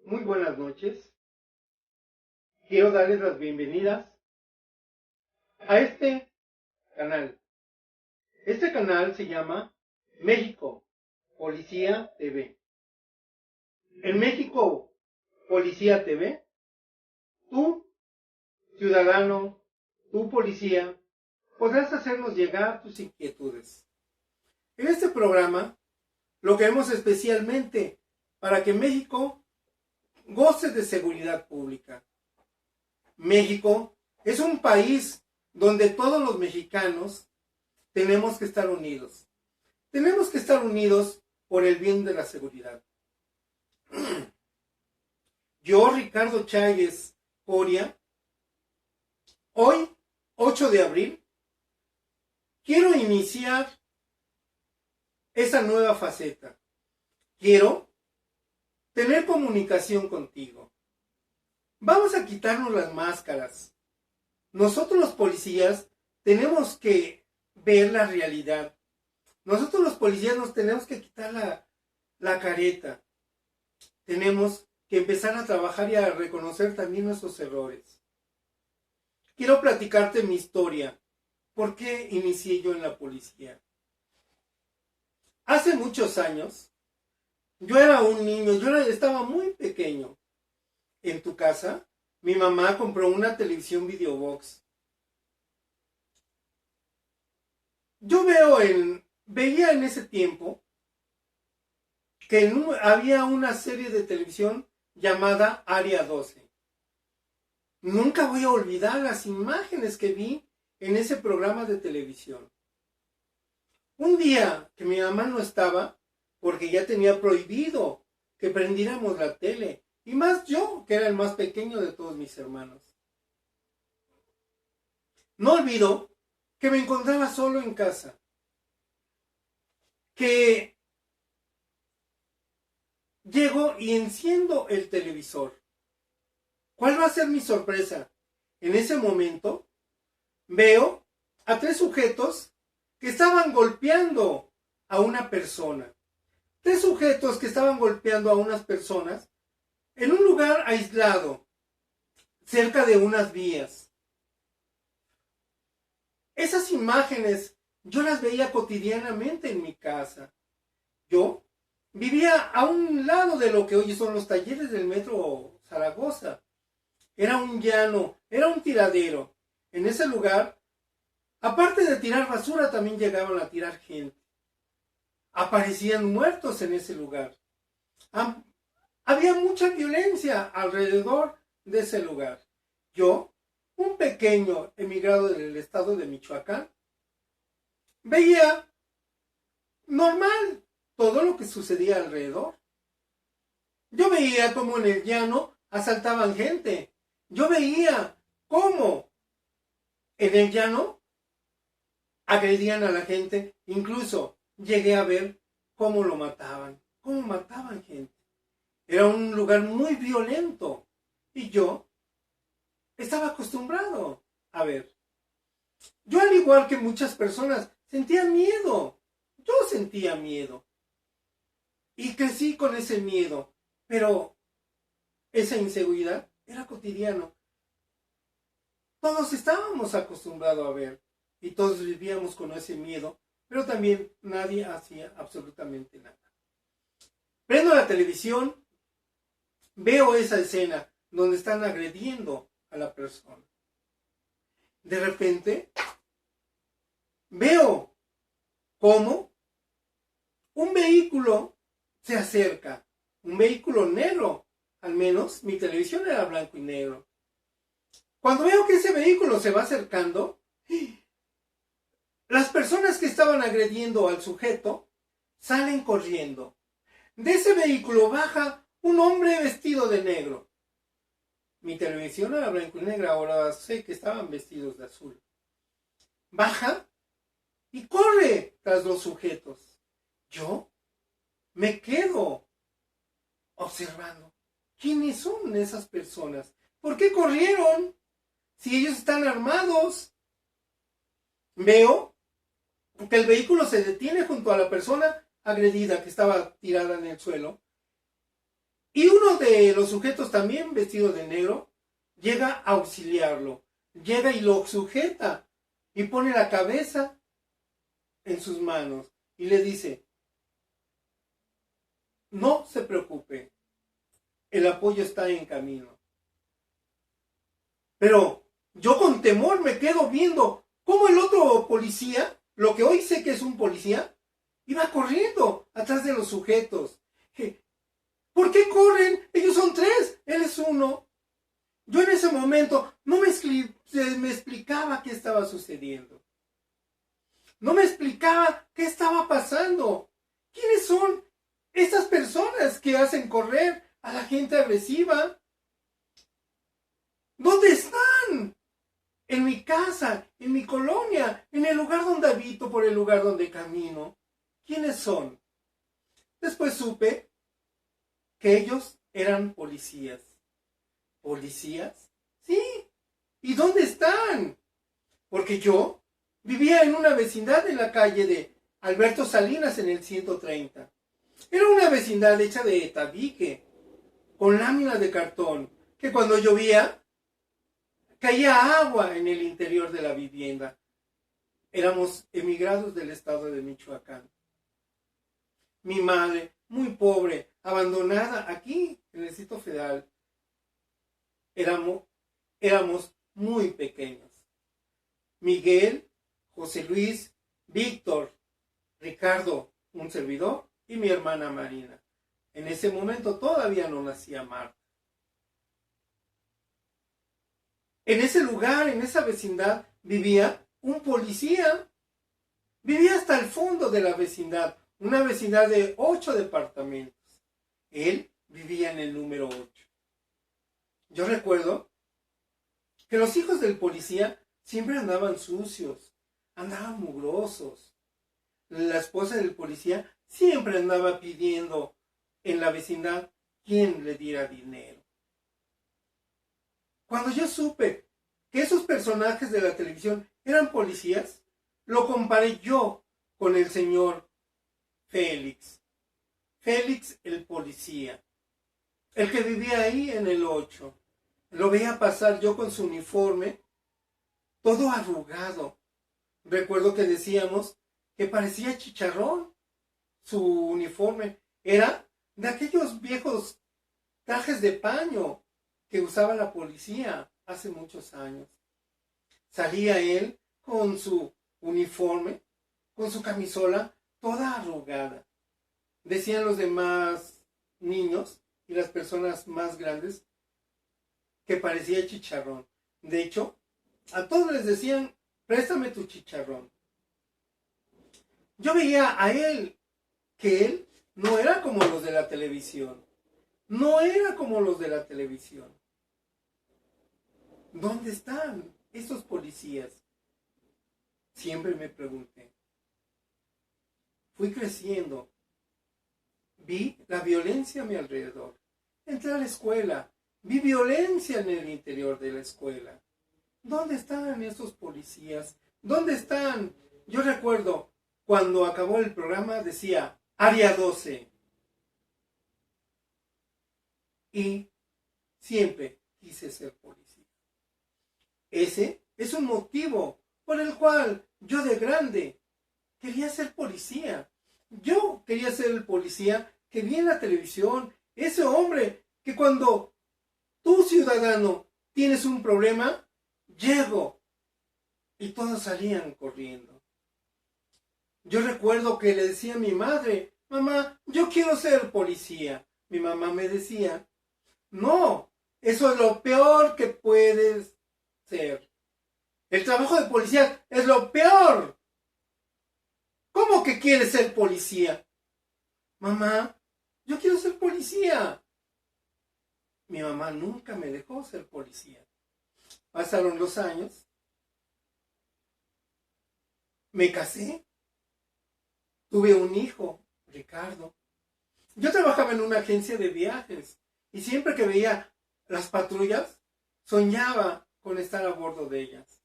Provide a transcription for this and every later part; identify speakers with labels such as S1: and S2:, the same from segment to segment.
S1: Muy buenas noches. Quiero darles las bienvenidas a este canal. Este canal se llama México Policía TV. En México Policía TV, tú, ciudadano, tú policía, podrás hacernos llegar tus inquietudes. En este programa lo queremos especialmente para que México goce de seguridad pública. México es un país donde todos los mexicanos tenemos que estar unidos. Tenemos que estar unidos por el bien de la seguridad. Yo, Ricardo Chávez Coria, hoy, 8 de abril, quiero iniciar esa nueva faceta. Quiero tener comunicación contigo. Vamos a quitarnos las máscaras. Nosotros los policías tenemos que ver la realidad. Nosotros los policías nos tenemos que quitar la careta. Tenemos que empezar a trabajar y a reconocer también nuestros errores. Quiero platicarte mi historia. ¿Por qué inicié yo en la policía? Hace muchos años, yo era un niño, estaba muy pequeño. En tu casa, mi mamá compró una televisión Videobox. Yo veía en ese tiempo que había una serie de televisión llamada Área 12. Nunca voy a olvidar las imágenes que vi en ese programa de televisión. Un día que mi mamá no estaba, porque ya tenía prohibido que prendiéramos la tele, y más yo, que era el más pequeño de todos mis hermanos. No olvido que me encontraba solo en casa. Que llego y enciendo el televisor. ¿Cuál va a ser mi sorpresa? En ese momento veo a 3 sujetos que estaban golpeando a una persona. 3 sujetos que estaban golpeando a unas personas en un lugar aislado, cerca de unas vías. Esas imágenes yo las veía cotidianamente en mi casa. Yo vivía a un lado de lo que hoy son los talleres del metro Zaragoza. Era un llano, era un tiradero. En ese lugar, aparte de tirar basura, también llegaban a tirar gente. Aparecían muertos en ese lugar. Había mucha violencia alrededor de ese lugar. Yo, un pequeño emigrado del estado de Michoacán, veía normal todo lo que sucedía alrededor. Yo veía cómo en el llano asaltaban gente. Yo veía cómo en el llano agredían a la gente. Incluso llegué a ver cómo lo mataban, cómo mataban gente. Era un lugar muy violento y yo estaba acostumbrado a ver. Yo, al igual que muchas personas, sentía miedo. Yo sentía miedo. Y crecí con ese miedo. Pero esa inseguridad era cotidiano. Todos estábamos acostumbrados a ver. Y todos vivíamos con ese miedo. Pero también nadie hacía absolutamente nada. Prendo la televisión. Veo esa escena donde están agrediendo a la persona. De repente, veo cómo un vehículo se acerca. Un vehículo negro. Al menos mi televisión era blanco y negro. Cuando veo que ese vehículo se va acercando, las personas que estaban agrediendo al sujeto salen corriendo. De ese vehículo baja un hombre vestido de negro. Mi televisión era blanco y negra, ahora sé que estaban vestidos de azul. Baja y corre tras los sujetos. Yo me quedo observando. ¿Quiénes son esas personas? ¿Por qué corrieron? Si ellos están armados. Veo que el vehículo se detiene junto a la persona agredida que estaba tirada en el suelo. Y uno de los sujetos también vestido de negro llega a auxiliarlo. Llega y lo sujeta y pone la cabeza en sus manos y le dice, no se preocupe, el apoyo está en camino. Pero yo con temor me quedo viendo cómo el otro policía, lo que hoy sé que es un policía, iba corriendo atrás de los sujetos. ¿Por qué corren? Ellos son 3, él es 1. Yo en ese momento no me explicaba qué estaba sucediendo. No me explicaba qué estaba pasando. ¿Quiénes son estas personas que hacen correr a la gente agresiva? ¿Dónde están? En mi casa, en mi colonia, en el lugar donde habito, por el lugar donde camino. ¿Quiénes son? Después supe que ellos eran policías. ¿Policías? Sí. ¿Y dónde están? Porque yo vivía en una vecindad en la calle de Alberto Salinas en el 130. Era una vecindad hecha de tabique, con láminas de cartón, que cuando llovía caía agua en el interior de la vivienda. Éramos emigrados del estado de Michoacán. Mi madre, muy pobre, abandonada aquí en el Distrito Federal. Éramos muy pequeños. Miguel, José Luis, Víctor, Ricardo, un servidor, y mi hermana Marina. En ese momento todavía no nacía Marta. En ese lugar, en esa vecindad, vivía un policía. Vivía hasta el fondo de la vecindad, una vecindad de 8 departamentos. Él vivía en el número 8. Yo recuerdo que los hijos del policía siempre andaban sucios, andaban mugrosos. La esposa del policía siempre andaba pidiendo en la vecindad quién le diera dinero. Cuando yo supe que esos personajes de la televisión eran policías, lo comparé yo con el señor Félix. Félix el policía, el que vivía ahí en el 8. Lo veía pasar yo con su uniforme, todo arrugado. Recuerdo que decíamos que parecía chicharrón. Su uniforme era de aquellos viejos trajes de paño que usaba la policía hace muchos años. Salía él con su uniforme, con su camisola toda arrugada. Decían los demás niños y las personas más grandes que parecía chicharrón. De hecho, a todos les decían, préstame tu chicharrón. Yo veía a él, que él no era como los de la televisión. No era como los de la televisión. ¿Dónde están esos policías? Siempre me pregunté. Fui creciendo. Vi la violencia a mi alrededor. Entré a la escuela. Vi violencia en el interior de la escuela. ¿Dónde están esos policías? ¿Dónde están? Yo recuerdo cuando acabó el programa decía Área 12. Y siempre quise ser policía. Ese es un motivo por el cual yo de grande quería ser policía. Yo quería ser el policía que vi en la televisión. Ese hombre que cuando tú, ciudadano, tienes un problema, llego. Y todos salían corriendo. Yo recuerdo que le decía a mi madre, mamá, yo quiero ser policía. Mi mamá me decía, no, eso es lo peor que puedes ser. El trabajo de policía es lo peor. ¿Cómo que quieres ser policía? Mamá, yo quiero ser policía. Mi mamá nunca me dejó ser policía. Pasaron los años. Me casé. Tuve un hijo, Ricardo. Yo trabajaba en una agencia de viajes y siempre que veía las patrullas, soñaba con estar a bordo de ellas.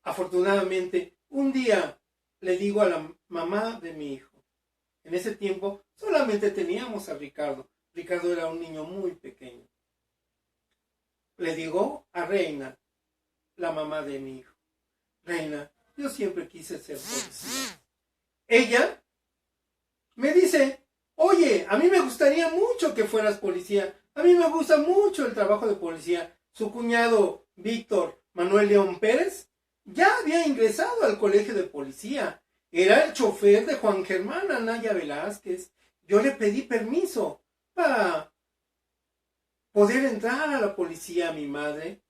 S1: Afortunadamente, un día le digo a la mamá de mi hijo. En ese tiempo solamente teníamos a Ricardo. Ricardo era un niño muy pequeño. Le digo a Reina, la mamá de mi hijo: Reina, yo siempre quise ser policía. Ella me dice: oye, a mí me gustaría mucho que fueras policía. A mí me gusta mucho el trabajo de policía. Su cuñado, Víctor Manuel León Pérez, ya había ingresado al colegio de policía. Era el chofer de Juan Germán Anaya Velázquez. Yo le pedí permiso para poder entrar a la policía a mi madre.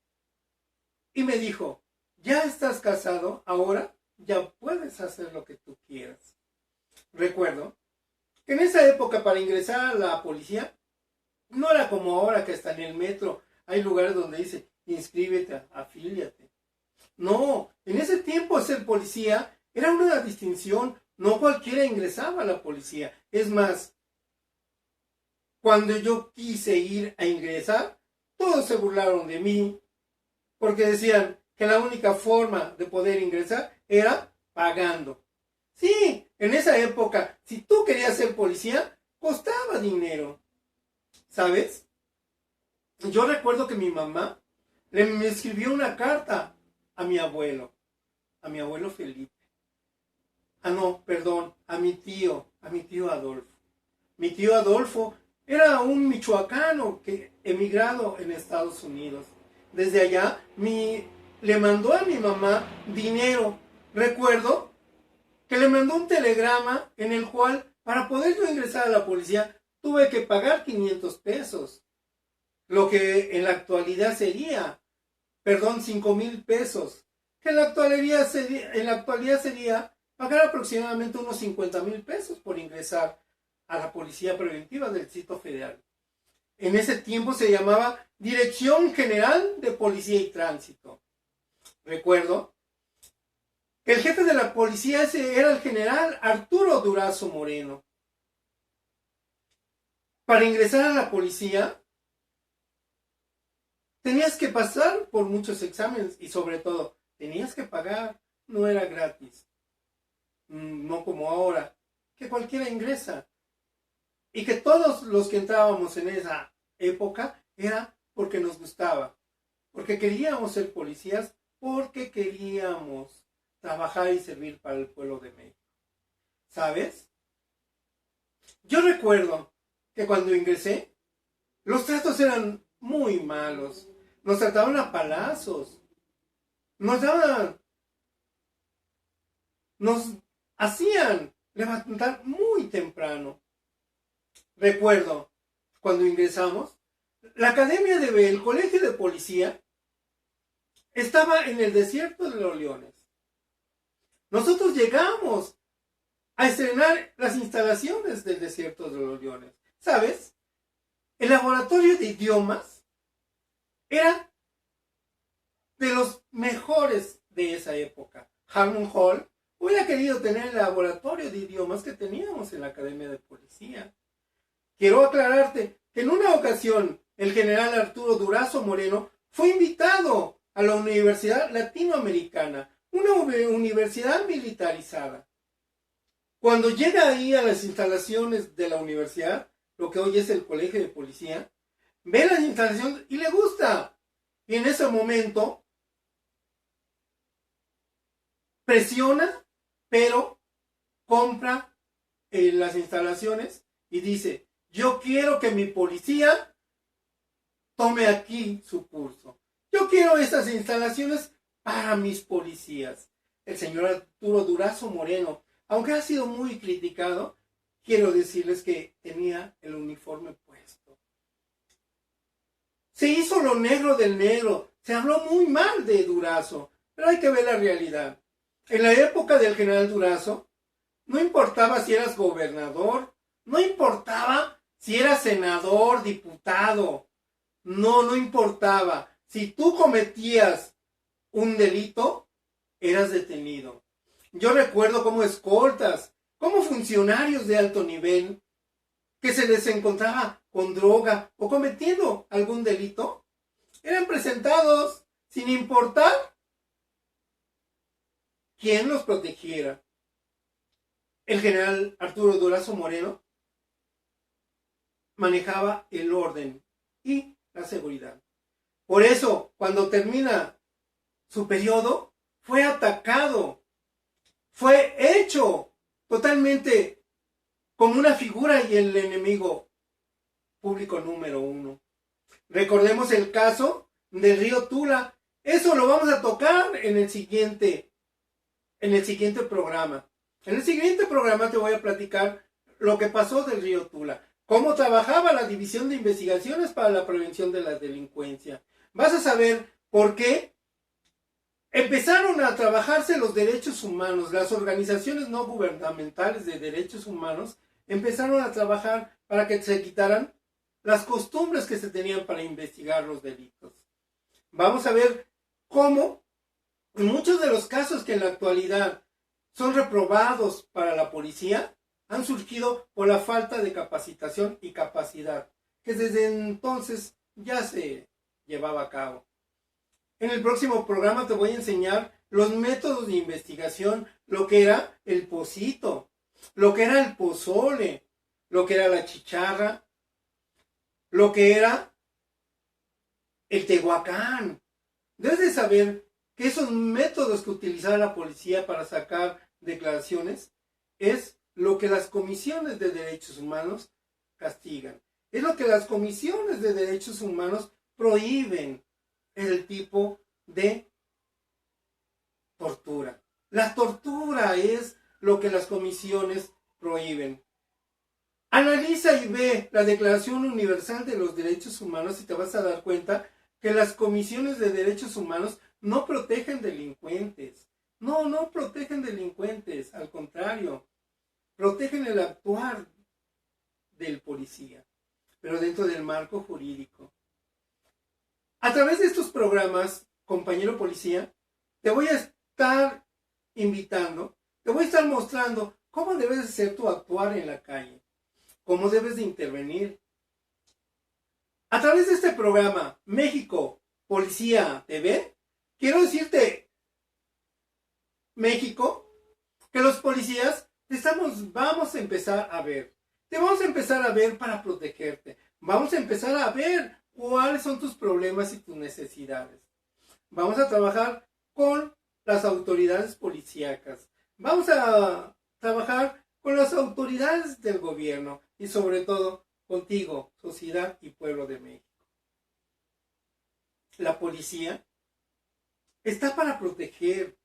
S1: Y me dijo: ya estás casado, ahora ya puedes hacer lo que tú quieras. Recuerdo que en esa época, para ingresar a la policía, no era como ahora que está en el metro. Hay lugares donde dice: inscríbete, afíliate. No, en ese tiempo ser policía era una distinción. No cualquiera ingresaba a la policía. Es más, cuando yo quise ir a ingresar, todos se burlaron de mí, porque decían que la única forma de poder ingresar era pagando. Sí, en esa época, si tú querías ser policía, costaba dinero. ¿Sabes? Yo recuerdo que mi mamá me escribió una carta a mi abuelo Felipe. Ah, no, perdón, a mi tío Adolfo. Mi tío Adolfo era un michoacano que emigrado en Estados Unidos. Desde allá le mandó a mi mamá dinero. Recuerdo que le mandó un telegrama en el cual, para poder yo ingresar a la policía, tuve que pagar 500 pesos. Lo que en la actualidad sería, 5,000 pesos. Que en la actualidad sería pagar aproximadamente unos 50,000 pesos por ingresar a la Policía Preventiva del Distrito Federal. En ese tiempo se llamaba Dirección General de Policía y Tránsito. Recuerdo que el jefe de la policía era el general Arturo Durazo Moreno. Para ingresar a la policía tenías que pasar por muchos exámenes y, sobre todo, tenías que pagar. No era gratis. No como ahora, que cualquiera ingresa. Y que todos los que entrábamos en esa época era porque nos gustaba, porque queríamos ser policías, porque queríamos trabajar y servir para el pueblo de México. ¿Sabes? Yo recuerdo que cuando ingresé, los tratos eran muy malos. Nos trataban a palazos. Nos hacían levantar muy temprano. Recuerdo cuando ingresamos, el colegio de policía estaba en el desierto de los Leones. Nosotros llegamos a estrenar las instalaciones del desierto de los Leones. ¿Sabes? El laboratorio de idiomas era de los mejores de esa época. Harmon Hall hubiera querido tener el laboratorio de idiomas que teníamos en la Academia de Policía. Quiero aclararte que en una ocasión el general Arturo Durazo Moreno fue invitado a la Universidad Latinoamericana, una universidad militarizada. Cuando llega ahí a las instalaciones de la universidad, lo que hoy es el colegio de policía, ve las instalaciones y le gusta. Y en ese momento presiona, pero compra las instalaciones y dice: yo quiero que mi policía tome aquí su curso. Yo quiero esas instalaciones para mis policías. El señor Arturo Durazo Moreno, aunque ha sido muy criticado, quiero decirles que tenía el uniforme puesto. Se hizo lo negro del negro. Se habló muy mal de Durazo, pero hay que ver la realidad. En la época del general Durazo, no importaba si eras gobernador, no importaba si eras senador, diputado, no importaba. Si tú cometías un delito, eras detenido. Yo recuerdo cómo escoltas, como funcionarios de alto nivel, que se les encontraba con droga o cometiendo algún delito, eran presentados sin importar quién los protegiera. El general Arturo Durazo Moreno manejaba el orden y la seguridad. Por eso, cuando termina su periodo, fue atacado, fue hecho totalmente como una figura y el enemigo público número uno. Recordemos el caso del río Tula. Eso lo vamos a tocar en el siguiente programa. En el siguiente programa te voy a platicar lo que pasó del río Tula, cómo trabajaba la División de Investigaciones para la Prevención de la Delincuencia. Vas a saber por qué empezaron a trabajarse los derechos humanos. Las organizaciones no gubernamentales de derechos humanos empezaron a trabajar para que se quitaran las costumbres que se tenían para investigar los delitos. Vamos a ver cómo muchos de los casos que en la actualidad son reprobados para la policía han surgido por la falta de capacitación y capacidad que desde entonces ya se llevaba a cabo. En el próximo programa te voy a enseñar los métodos de investigación, lo que era el pocito, lo que era el pozole, lo que era la chicharra, lo que era el tehuacán. Debes de saber que esos métodos que utilizaba la policía para sacar declaraciones es lo que las comisiones de derechos humanos castigan. Es lo que las comisiones de derechos humanos prohíben, el tipo de tortura. La tortura es lo que las comisiones prohíben. Analiza y ve la Declaración Universal de los Derechos Humanos y te vas a dar cuenta que las comisiones de derechos humanos no protegen delincuentes. No protegen delincuentes, al contrario, protegen el actuar del policía, pero dentro del marco jurídico. A través de estos programas, compañero policía, te voy a estar invitando, te voy a estar mostrando cómo debes de ser tu actuar en la calle, cómo debes de intervenir. A través de este programa, México Policía TV, quiero decirte, México, que los policías vamos a empezar a ver. Te vamos a empezar a ver para protegerte. Vamos a empezar a ver cuáles son tus problemas y tus necesidades. Vamos a trabajar con las autoridades policíacas. Vamos a trabajar con las autoridades del gobierno y sobre todo contigo, sociedad y pueblo de México. La policía está para proteger.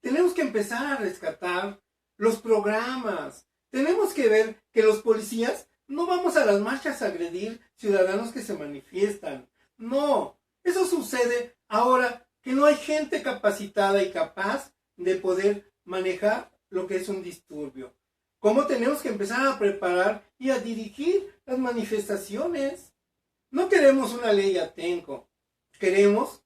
S1: Tenemos que empezar a rescatar los programas. Tenemos que ver que los policías no vamos a las marchas a agredir ciudadanos que se manifiestan. No, eso sucede ahora que no hay gente capacitada y capaz de poder manejar lo que es un disturbio. ¿Cómo tenemos que empezar a preparar y a dirigir las manifestaciones? No queremos una ley Atenco, queremos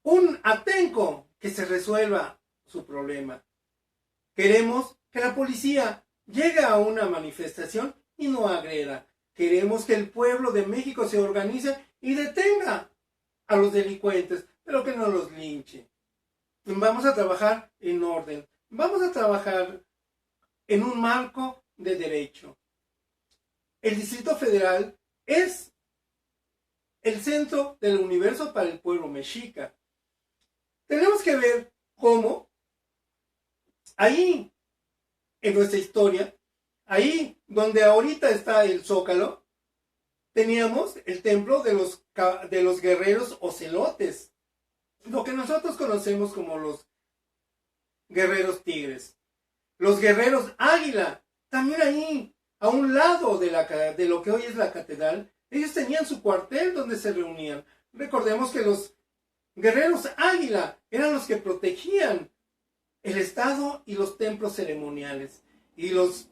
S1: un Atenco que se resuelva su problema. Queremos que la policía llegue a una manifestación y no agreda. Queremos que el pueblo de México se organice y detenga a los delincuentes, pero que no los linche. Vamos a trabajar en orden. Vamos a trabajar en un marco de derecho. El Distrito Federal es el centro del universo para el pueblo mexica. Tenemos que ver cómo ahí en nuestra historia, ahí donde ahorita está el Zócalo, teníamos el templo de los guerreros ocelotes, lo que nosotros conocemos como los guerreros tigres. Los guerreros águila, también ahí, a un lado de lo que hoy es la catedral, ellos tenían su cuartel donde se reunían. Recordemos que los guerreros águila eran los que protegían el estado y los templos ceremoniales. Y los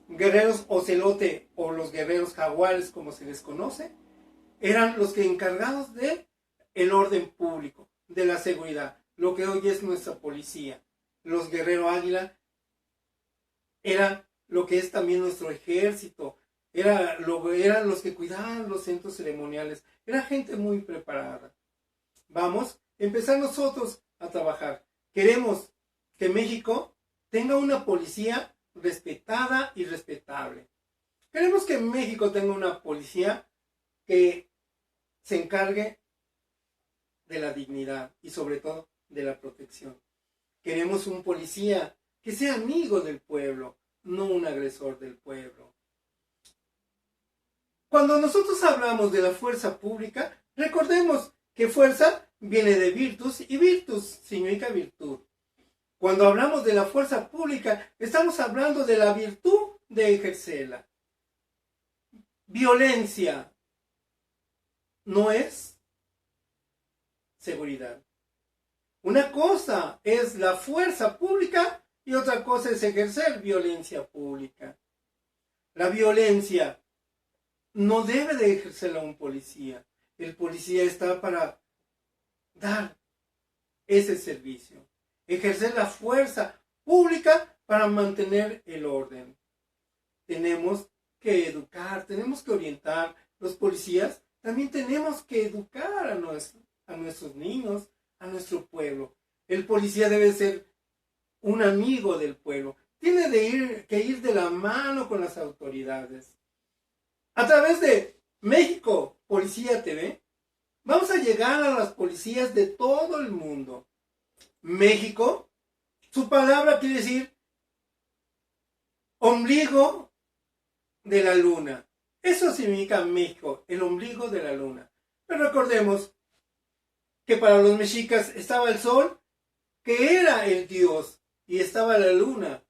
S1: guerreros ocelote o los guerreros jaguares, como se les conoce, eran los que encargados de el orden público, de la seguridad, lo que hoy es nuestra policía. Los guerreros águila eran lo que es también nuestro ejército, eran los que cuidaban los centros ceremoniales, era gente muy preparada. Vamos a empezar nosotros a trabajar. Queremos que México tenga una policía respetada y respetable. Queremos que México tenga una policía que se encargue de la dignidad y sobre todo de la protección. Queremos un policía que sea amigo del pueblo, no un agresor del pueblo. Cuando nosotros hablamos de la fuerza pública, recordemos que fuerza viene de virtus y virtus significa virtud. Cuando hablamos de la fuerza pública, estamos hablando de la virtud de ejercerla. Violencia no es seguridad. Una cosa es la fuerza pública y otra cosa es ejercer violencia pública. La violencia no debe de ejercerla un policía. El policía está para dar ese servicio. Ejercer la fuerza pública para mantener el orden. Tenemos que educar, tenemos que orientar. Los policías también tenemos que educar a nuestros niños, a nuestro pueblo. El policía debe ser un amigo del pueblo. Tiene que ir de la mano con las autoridades. A través de México Policía TV, vamos a llegar a las policías de todo el mundo. México, su palabra quiere decir ombligo de la luna. Eso significa México, el ombligo de la luna. Pero recordemos que para los mexicas estaba el sol, que era el dios, y estaba la luna,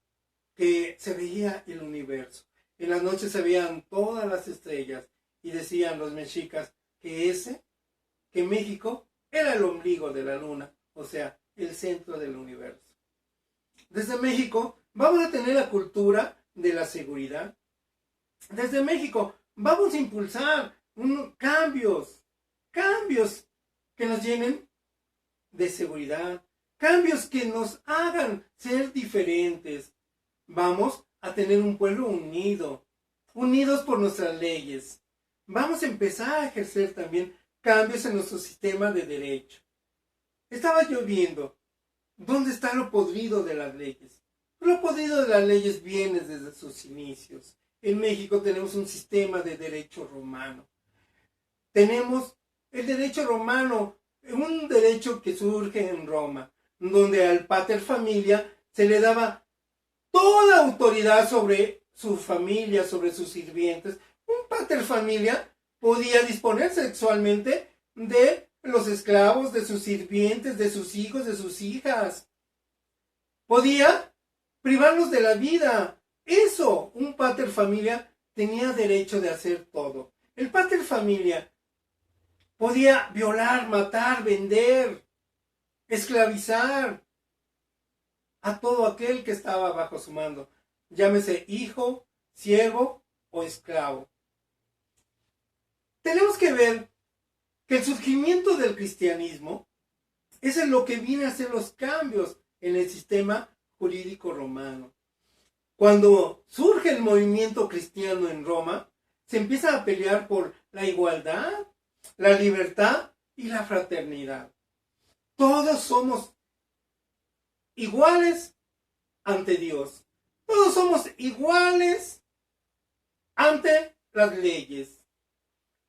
S1: que se veía el universo. En las noches se veían todas las estrellas, y decían los mexicas que México era el ombligo de la luna, o sea, el centro del universo. Desde México vamos a tener la cultura de la seguridad. Desde México vamos a impulsar cambios que nos llenen de seguridad, cambios que nos hagan ser diferentes. Vamos a tener un pueblo unido, unidos por nuestras leyes. Vamos a empezar a ejercer también cambios en nuestro sistema de derecho. Estaba yo viendo, ¿dónde está lo podrido de las leyes? Lo podrido de las leyes viene desde sus inicios. En México tenemos un sistema de derecho romano. Tenemos el derecho romano, un derecho que surge en Roma, donde al pater familia se le daba toda autoridad sobre su familia, sobre sus sirvientes. Un pater familia podía disponer sexualmente de los esclavos, de sus sirvientes, de sus hijos, de sus hijas. Podía privarlos de la vida. Eso, un pater familia tenía derecho de hacer todo. El pater familia podía violar, matar, vender, esclavizar a todo aquel que estaba bajo su mando, llámese hijo, siervo o esclavo. Tenemos que ver que el surgimiento del cristianismo es en lo que viene a hacer los cambios en el sistema jurídico romano. Cuando surge el movimiento cristiano en Roma, se empieza a pelear por la igualdad, la libertad y la fraternidad. Todos somos iguales ante Dios. Todos somos iguales ante las leyes.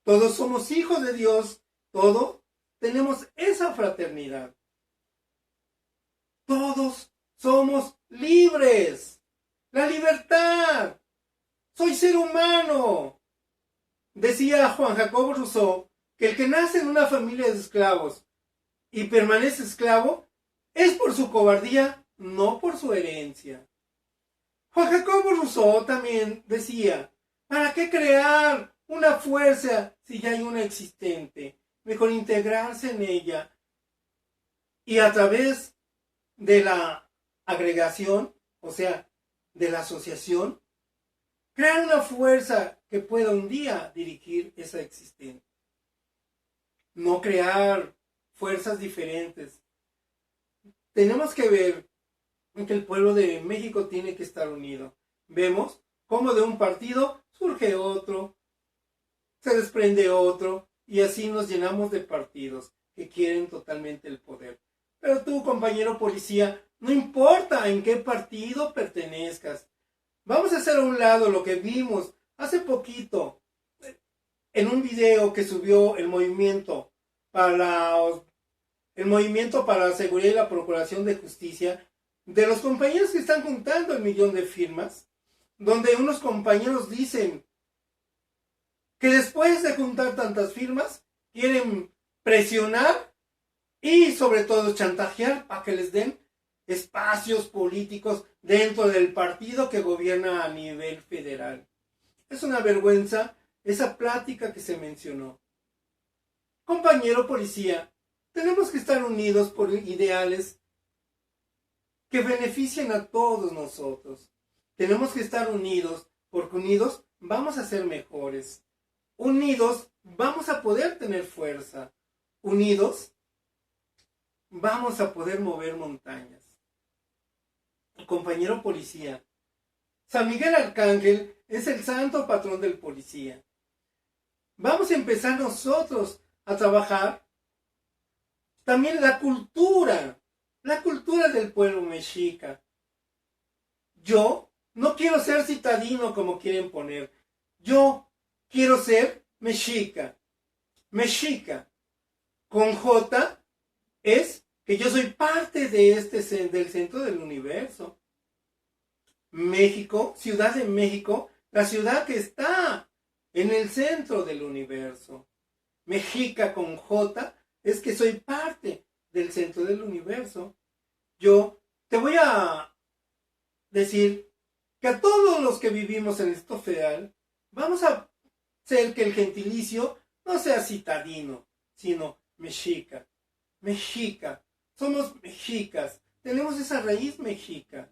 S1: Todos somos hijos de Dios. Todos tenemos esa fraternidad. Todos somos libres. La libertad. Soy ser humano. Decía Juan Jacobo Rousseau que el que nace en una familia de esclavos y permanece esclavo es por su cobardía, no por su herencia. Juan Jacobo Rousseau también decía, ¿para qué crear una fuerza si ya hay una existente? Mejor integrarse en ella y a través de la agregación, o sea, de la asociación, crear una fuerza que pueda un día dirigir esa existente. No crear fuerzas diferentes. Tenemos que ver que el pueblo de México tiene que estar unido. Vemos cómo de un partido surge otro, se desprende otro, y así nos llenamos de partidos que quieren totalmente el poder. Pero tú, compañero policía, no importa en qué partido pertenezcas. Vamos a hacer a un lado lo que vimos Hace poquito, en un video que subió el movimiento para la seguridad y la procuración de justicia, de los compañeros que están juntando el 1,000,000 de firmas, donde unos compañeros dicen que después de juntar tantas firmas, quieren presionar y sobre todo chantajear para que les den espacios políticos dentro del partido que gobierna a nivel federal. Es una vergüenza esa plática que se mencionó. Compañero policía, tenemos que estar unidos por ideales que beneficien a todos nosotros. Tenemos que estar unidos, porque unidos vamos a ser mejores. Unidos vamos a poder tener fuerza. Unidos vamos a poder mover montañas. Compañero policía, San Miguel Arcángel es el santo patrón del policía. Vamos a empezar nosotros a trabajar también la cultura del pueblo mexica. Yo no quiero ser citadino como quieren poner. Yo quiero ser mexica. Mexica con J es que yo soy parte de del centro del universo. México, Ciudad de México, la ciudad que está en el centro del universo. Mexica con J es que soy parte del centro del universo. Yo te voy a decir que a todos los que vivimos en esto federal, vamos a hacer que el gentilicio no sea citadino, sino mexica. Mexica. Somos mexicas. Tenemos esa raíz mexica.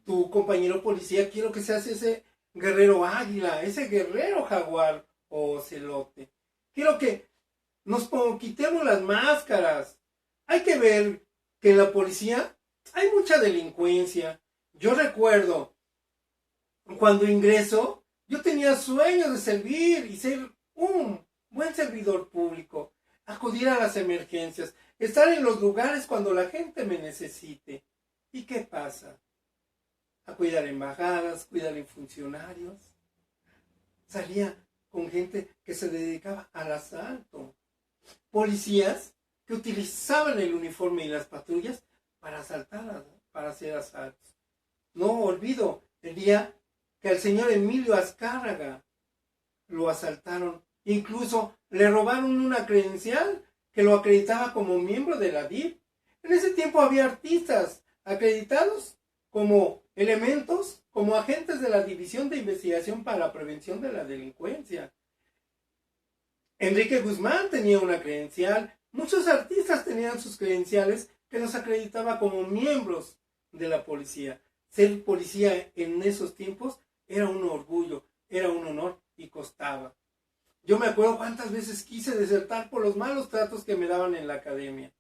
S1: Tu compañero policía, quiero que seas ese guerrero águila, ese guerrero jaguar o ocelote. Quiero que nos quitemos las máscaras. Hay que ver que en la policía hay mucha delincuencia. Yo recuerdo, cuando ingreso, yo tenía sueños de servir y ser un buen servidor público, acudir a las emergencias, estar en los lugares cuando la gente me necesite. ¿Y qué pasa? A cuidar embajadas, cuidar en funcionarios. Salía con gente que se dedicaba al asalto. Policías que utilizaban el uniforme y las patrullas para asaltar, para hacer asaltos. No olvido el día que al señor Emilio Azcárraga lo asaltaron. Incluso le robaron una credencial que lo acreditaba como miembro de la DIF. En ese tiempo había artistas acreditados como elementos, como agentes de la División de Investigación para la Prevención de la Delincuencia. Enrique Guzmán tenía una credencial, muchos artistas tenían sus credenciales que los acreditaba como miembros de la policía. Ser policía en esos tiempos era un orgullo, era un honor y costaba. Yo me acuerdo cuántas veces quise desertar por los malos tratos que me daban en la academia.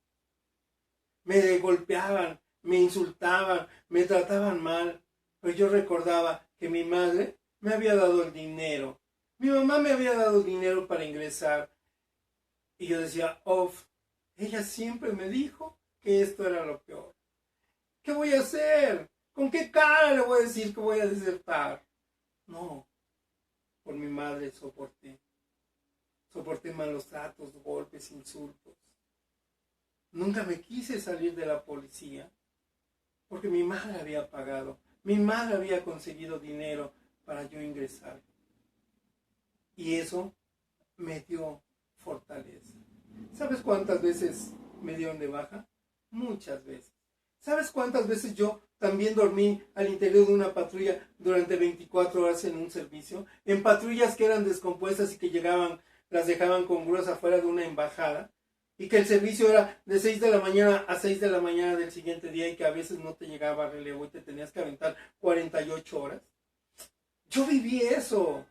S1: Me golpeaban, me insultaban, me trataban mal, pero yo recordaba que mi madre me había dado el dinero. Mi mamá me había dado dinero para ingresar. Y yo decía, ella siempre me dijo que esto era lo peor. ¿Qué voy a hacer? ¿Con qué cara le voy a decir que voy a desertar? No, por mi madre soporté. Soporté malos tratos, golpes, insultos. Nunca me quise salir de la policía porque mi madre había pagado. Mi madre había conseguido dinero para yo ingresar. Y eso me dio fortaleza. ¿Sabes cuántas veces me dieron de baja? Muchas veces. ¿Sabes cuántas veces yo también dormí al interior de una patrulla durante 24 horas en un servicio? En patrullas que eran descompuestas y que las dejaban con grúas afuera de una embajada. Y que el servicio era de 6 de la mañana a 6 de la mañana del siguiente día y que a veces no te llegaba relevo y te tenías que aventar 48 horas. Yo viví eso.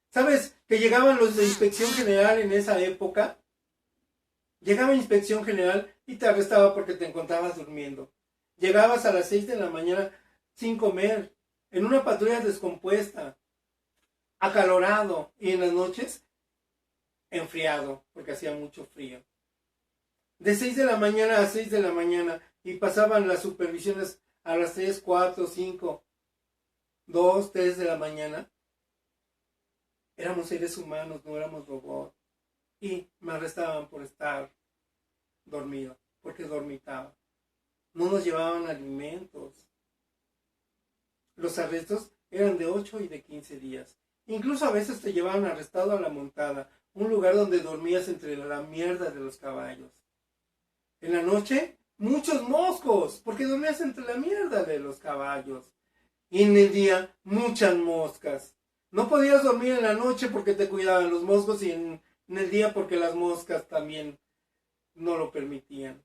S1: ¿Sabes que llegaban los de Inspección General en esa época? Llegaba Inspección General y te arrestaba porque te encontrabas durmiendo. Llegabas a las 6 de la mañana sin comer, en una patrulla descompuesta, acalorado, y en las noches enfriado, porque hacía mucho frío. De 6 de la mañana a 6 de la mañana, y pasaban las supervisiones a las 3, 4, 5, 2, 3 de la mañana. Éramos seres humanos, no éramos robots. Y me arrestaban por estar dormido, porque dormitaba. No nos llevaban alimentos. Los arrestos eran de 8 y de 15 días. Incluso a veces te llevaban arrestado a la montada, un lugar donde dormías entre la mierda de los caballos. En la noche, muchos moscos, porque dormías entre la mierda de los caballos. Y en el día, muchas moscas. No podías dormir en la noche porque te cuidaban los moscos y en el día porque las moscas también no lo permitían.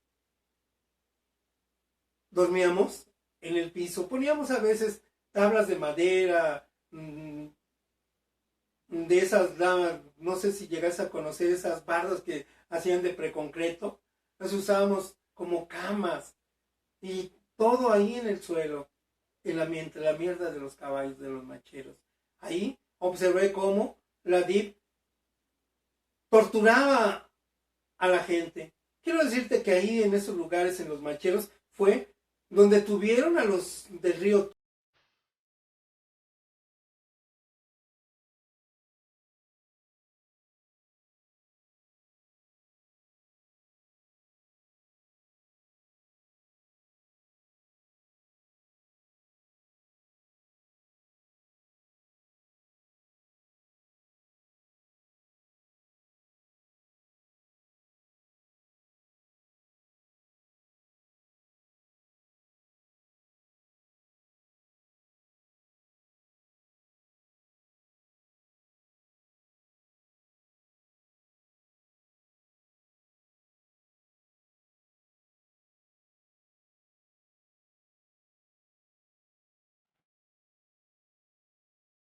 S1: Dormíamos en el piso, poníamos a veces tablas de madera, de esas, no sé si llegas a conocer esas bardas que hacían de preconcreto, las usábamos como camas y todo ahí en el suelo, entre la mierda de los caballos, de los macheros. Ahí observé cómo la DIP torturaba a la gente. Quiero decirte que ahí en esos lugares, en los macheros, fue donde tuvieron a los del río